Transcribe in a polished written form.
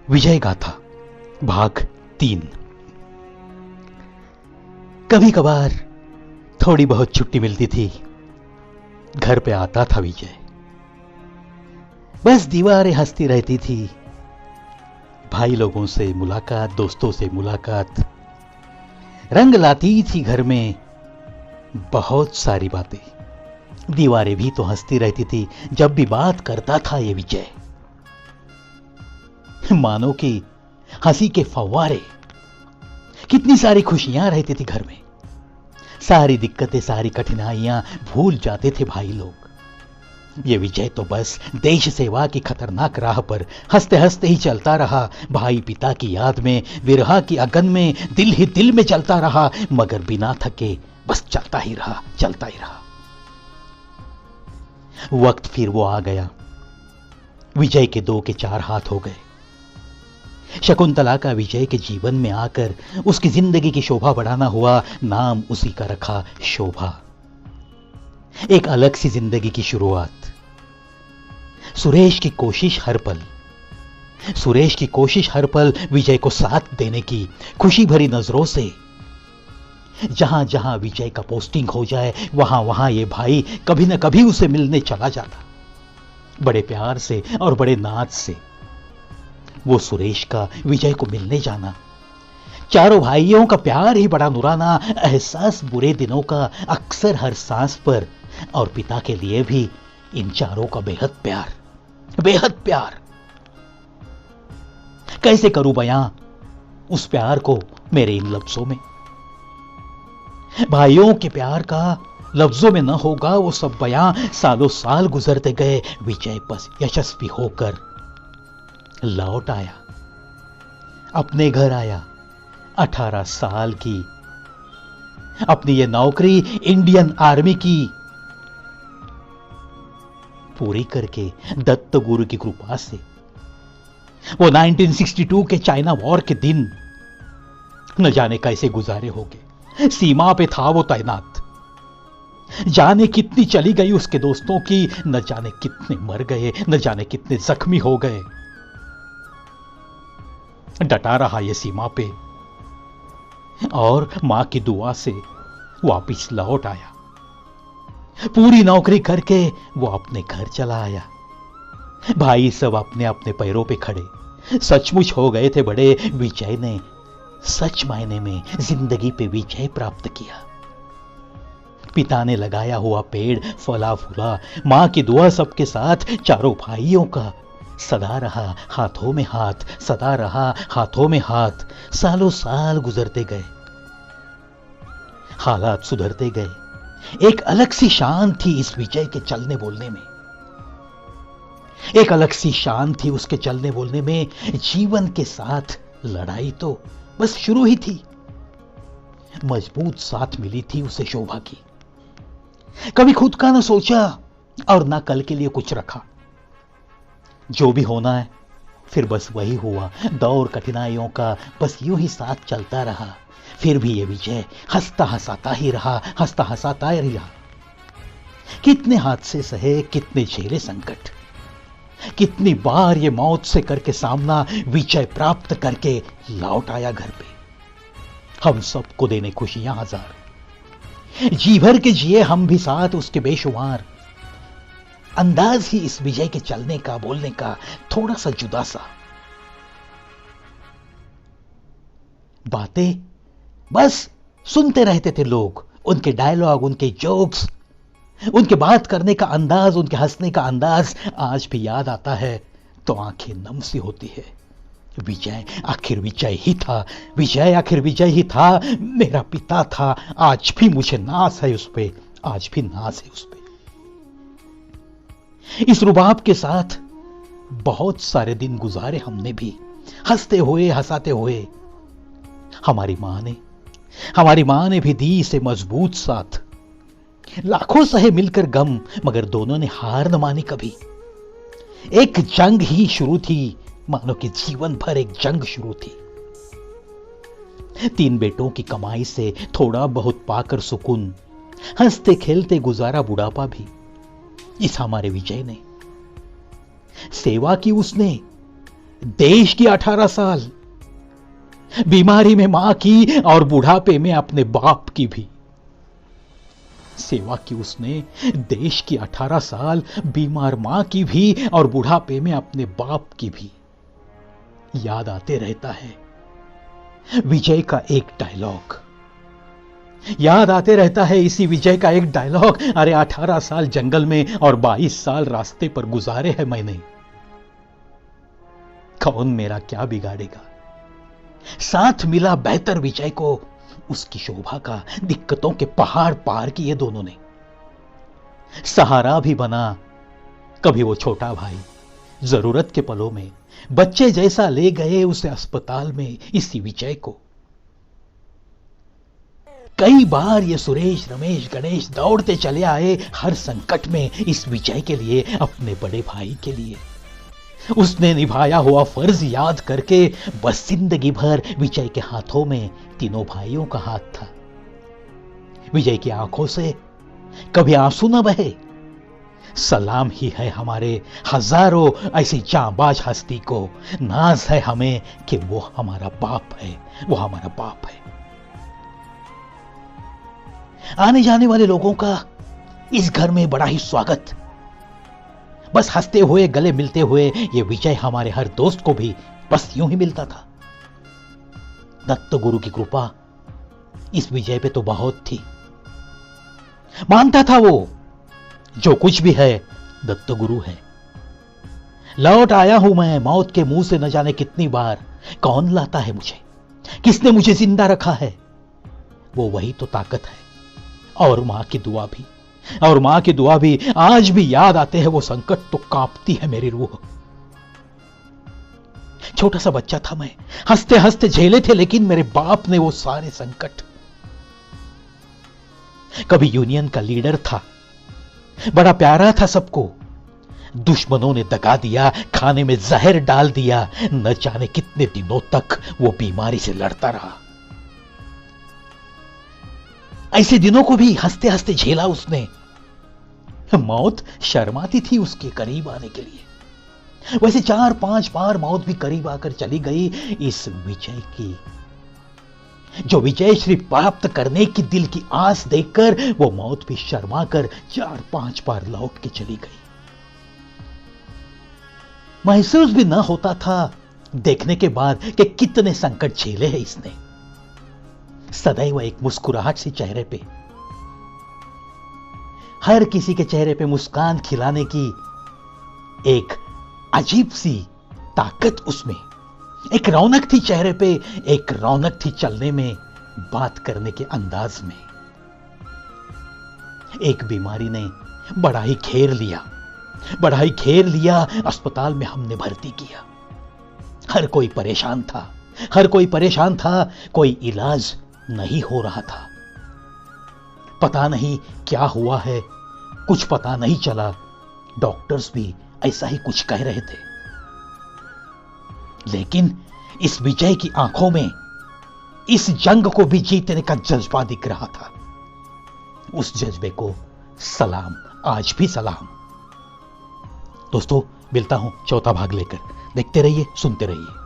विजय गाथा भाग 3। कभी कभार थोड़ी बहुत छुट्टी मिलती थी, घर पे आता था विजय। बस दीवारें हंसती रहती थी, भाई लोगों से मुलाकात, दोस्तों से मुलाकात, रंग लाती थी घर में बहुत सारी बातें। दीवारें भी तो हंसती रहती थी जब भी बात करता था ये विजय। मानो कि हंसी के फव्वारे, कितनी सारी खुशियां रहती थी घर में। सारी दिक्कतें, सारी कठिनाइयां भूल जाते थे भाई लोग। ये विजय तो बस देश सेवा की खतरनाक राह पर हंसते हंसते ही चलता रहा। भाई पिता की याद में, विरह की अगन में, दिल ही दिल में चलता रहा, मगर बिना थके बस चलता ही रहा, चलता ही रहा। वक्त फिर वो आ गया, विजय के 2 के 4 हाथ हो गए। शकुंतला का विजय के जीवन में आकर उसकी जिंदगी की शोभा बढ़ाना हुआ, नाम उसी का रखा शोभा। एक अलग सी जिंदगी की शुरुआत। सुरेश की कोशिश हर पल विजय को साथ देने की, खुशी भरी नजरों से। जहां जहां विजय का पोस्टिंग हो जाए, वहां वहां ये भाई कभी न कभी उसे मिलने चला जाता, बड़े प्यार से और बड़े नाज से। वो सुरेश का विजय को मिलने जाना, चारों भाइयों का प्यार ही बड़ा नुराना, एहसास बुरे दिनों का अक्सर हर सांस पर, और पिता के लिए भी इन चारों का बेहद प्यार, बेहद प्यार। कैसे करूं बयां उस प्यार को मेरे इन लफ्जों में। भाइयों के प्यार का लफ्जों में न होगा वो सब बयां। सालों साल गुजरते गए, विजय बस यशस्वी होकर लौट आया, अपने घर आया। 18 साल की अपनी ये नौकरी इंडियन आर्मी की पूरी करके दत्त गुरु की कृपा से वो 1962 के चाइना वॉर के दिन न जाने कैसे गुजारे होंगे। सीमा पे था वो तैनात, जाने कितनी चली गई उसके दोस्तों की, न जाने कितने मर गए, न जाने कितने जख्मी हो गए। डटा रहा ये सीमा पे और मां की दुआ से वापिस लौट आया। पूरी नौकरी करके वो अपने घर चला आया। भाई सब अपने अपने पैरों पे खड़े सचमुच हो गए थे बड़े। विजय ने सच मायने में जिंदगी पे विजय प्राप्त किया। पिता ने लगाया हुआ पेड़ फला फूला, मां की दुआ सबके साथ, चारों भाइयों का सदा रहा हाथों में हाथ, सदा रहा हाथों में हाथ। सालों साल गुजरते गए, हालात सुधरते गए। एक अलग सी शान थी इस विजय के चलने बोलने में, एक अलग सी शान थी उसके चलने बोलने में। जीवन के साथ लड़ाई तो बस शुरू ही थी, मजबूत साथ मिली थी उसे शोभा की। कभी खुद का ना सोचा और ना कल के लिए कुछ रखा। जो भी होना है फिर बस वही हुआ। दौर कठिनाइयों का बस यूं ही साथ चलता रहा। फिर भी ये विजय हंसता हंसाता ही रहा, हंसता हंसाता ही रहा। कितने हादसे सहे, कितने झेले संकट, कितनी बार ये मौत से करके सामना, विजय प्राप्त करके लौट आया घर पे। हम सबको देने खुशियां हजार, जी भर के जिए हम भी साथ उसके बेशुमार। अंदाज ही इस विजय के चलने का, बोलने का थोड़ा सा जुदा सा। बातें बस सुनते रहते थे लोग, उनके डायलॉग, उनके जोक्स, उनके बात करने का अंदाज, उनके हंसने का अंदाज आज भी याद आता है तो आंखें नम सी होती है। विजय आखिर विजय ही था, विजय आखिर विजय ही था। मेरा पिता था, आज भी मुझे नाज है उस पे, आज भी नाज है उस पे। इस रुबाब के साथ बहुत सारे दिन गुजारे हमने भी, हंसते हुए हंसाते हुए। हमारी मां ने भी दी इसे मजबूत साथ। लाखों सहे मिलकर गम, मगर दोनों ने हार न मानी कभी। एक जंग ही शुरू थी, मानो कि जीवन भर एक जंग शुरू थी। 3 बेटों की कमाई से थोड़ा बहुत पाकर सुकून, हंसते खेलते गुजारा बुढ़ापा भी इस हमारे विजय ने। सेवा की उसने, देश की 18 साल, बीमारी में मां की और बुढ़ापे में अपने बाप की भी सेवा की उसने। देश की 18 साल, बीमार मां की भी और बुढ़ापे में अपने बाप की भी। याद आते रहता है विजय का एक डायलॉग, याद आते रहता है इसी विजय का एक डायलॉग। अरे 18 साल जंगल में और 22 साल रास्ते पर गुजारे हैं मैंने, कौन मेरा क्या बिगाड़ेगा। साथ मिला बेहतर विजय को, उसकी शोभा का, दिक्कतों के पहाड़ पार किए दोनों ने। सहारा भी बना कभी वो छोटा भाई, जरूरत के पलों में बच्चे जैसा ले गए उसे अस्पताल में इसी विजय को। कई बार ये सुरेश, रमेश, गणेश दौड़ते चले आए हर संकट में इस विजय के लिए, अपने बड़े भाई के लिए। उसने निभाया हुआ फर्ज याद करके बस जिंदगी भर विजय के हाथों में तीनों भाइयों का हाथ था। विजय की आंखों से कभी आंसू न बहे। सलाम ही है हमारे हजारों ऐसी जांबाज हस्ती को, नाज है हमें कि वो हमारा बाप है, वो हमारा बाप है। आने जाने वाले लोगों का इस घर में बड़ा ही स्वागत। बस हंसते हुए, गले मिलते हुए ये विजय हमारे हर दोस्त को भी बस यूं ही मिलता था। दत्त गुरु की कृपा इस विजय पे तो बहुत थी। मानता था वो जो कुछ भी है दत्त गुरु है। लौट आया हूं मैं मौत के मुंह से न जाने कितनी बार, कौन लाता है मुझे, किसने मुझे जिंदा रखा है, वो वही तो ताकत है। और मां की दुआ भी, और मां की दुआ भी आज भी याद आते हैं वो संकट तो कांपती है मेरी रूह। छोटा सा बच्चा था मैं, हंसते हंसते झेले थे लेकिन मेरे बाप ने वो सारे संकट। कभी यूनियन का लीडर था, बड़ा प्यारा था सबको, दुश्मनों ने दगा दिया, खाने में जहर डाल दिया, न जाने कितने दिनों तक वो बीमारी से लड़ता रहा। ऐसे दिनों को भी हंसते हंसते झेला उसने। मौत शर्माती थी उसके करीब आने के लिए। वैसे 4-5 बार मौत भी करीब आकर चली गई इस विजय की, जो विजय श्री प्राप्त करने की दिल की आस देखकर वो मौत भी शर्मा कर 4-5 बार लौट के चली गई। महसूस भी न होता था देखने के बाद कि कितने संकट झेले हैं इसने। सदैव एक मुस्कुराहट सी चेहरे पे, हर किसी के चेहरे पे मुस्कान खिलाने की एक अजीब सी ताकत उसमें, एक रौनक थी चेहरे पे, एक रौनक थी चलने में, बात करने के अंदाज में। एक बीमारी ने बड़ा ही घेर लिया, बड़ा ही घेर लिया। अस्पताल में हमने भर्ती किया। हर कोई परेशान था, हर कोई परेशान था, कोई इलाज नहीं हो रहा था। पता नहीं क्या हुआ है, कुछ पता नहीं चला। डॉक्टर्स भी ऐसा ही कुछ कह रहे थे, लेकिन इस विजय की आंखों में इस जंग को भी जीतने का जज्बा दिख रहा था। उस जज्बे को सलाम, आज भी सलाम। दोस्तों, मिलता हूं चौथा भाग लेकर। देखते रहिए, सुनते रहिए।